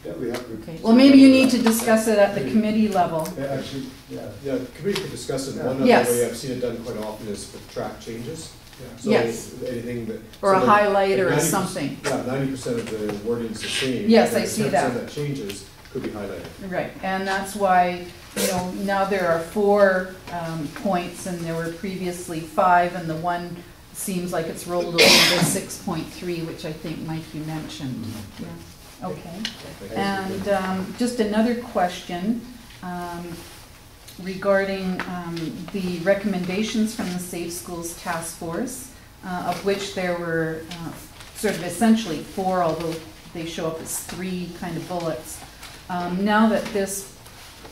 Yeah, we have to. Okay. Well, maybe you need to discuss it at the committee level. Yeah, actually, yeah. Yeah, the committee could discuss it. One other Yes. way I've seen it done quite often is with track changes. So Yes. anything that. Or a so like highlight or a 90% something. Yeah, 90% of the wording's the same. Yes, and I see 10% that. that changes could be highlighted. Right, and that's why, you know, now there are 4 points, and there were previously 5, and the one seems like it's rolled over to 6.3, which I think, Mike, you mentioned. Yeah, okay. Thank you. And just another question regarding the recommendations from the Safe Schools Task Force, of which there were sort of essentially 4, although they show up as 3 kind of bullets. Now that this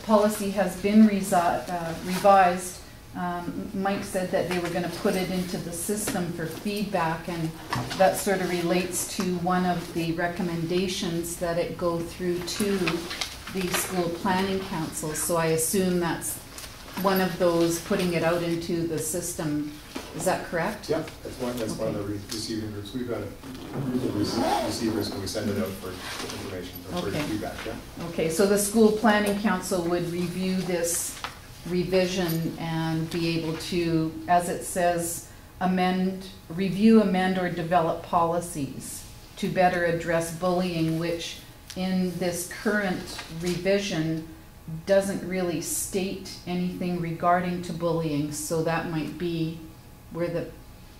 policy has been revised, Mike said that they were going to put it into the system for feedback, and that sort of relates to one of the recommendations that it go through to the school planning council. So I assume that's one of those, putting it out into the system Is that correct? Yeah, that's one of the receiving groups. We've got a group of receivers when we send it out for information, or for Okay. feedback, yeah. Okay, so the school planning council would review this revision and be able to, as it says, review, amend, or develop policies to better address bullying, which in this current revision doesn't really state anything regarding to bullying, so that might be where the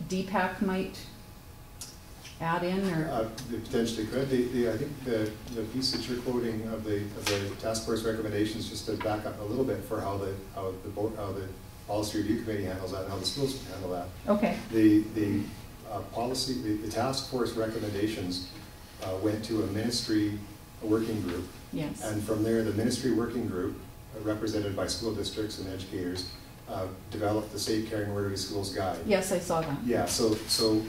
DPAC might add in, or? They potentially could. I think the piece that you're quoting of the task force recommendations, just to back up a little bit for how the policy review committee handles that and how the schools handle that. Okay, The task force recommendations went to a ministry working group, yes. and from there, the ministry working group, represented by school districts and educators, developed the Safe Caring Orderly Schools Guide. Yes, I saw that. Yeah, so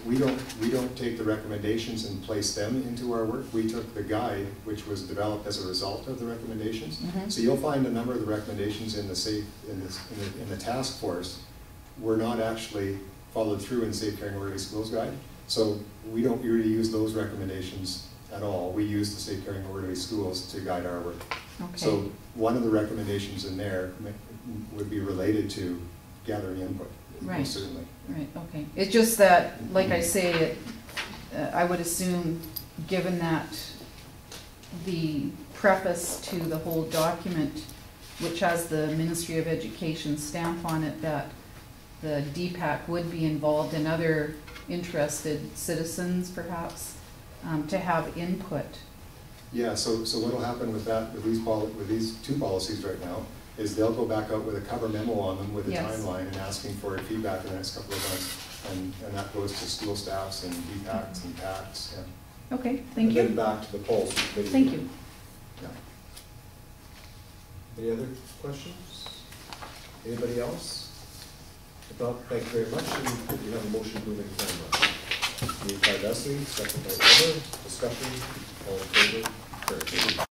we don't take the recommendations and place them into our work. We took the guide, which was developed as a result of the recommendations. Mhm. So you'll find a number of the recommendations in the task force were not actually followed through in Safe Caring Orderly Schools Guide. So we don't really use those recommendations at all. We use the Safe Caring Orderly Schools to guide our work. Okay. So one of the recommendations in there would be related to gathering input. Right. Certainly. Right, okay. It's just that, like I say, I would assume, given that the preface to the whole document, which has the Ministry of Education stamp on it, that the DPAC would be involved and other interested citizens, perhaps, to have input. Yeah, so what'll happen with that, with these two policies right now, is they'll go back out with a cover memo on them with a Yes. timeline and asking for feedback in the next couple of months. And that goes to school staffs and DPACs and PACs, yeah. Okay, thank And then you. back to the policy committee. Thank you. Yeah. Any other questions? Anybody else? If not, thank you very much, and we have a motion moving forward. Moved by Leslie, second by Heather, discussion, all in favor, carried.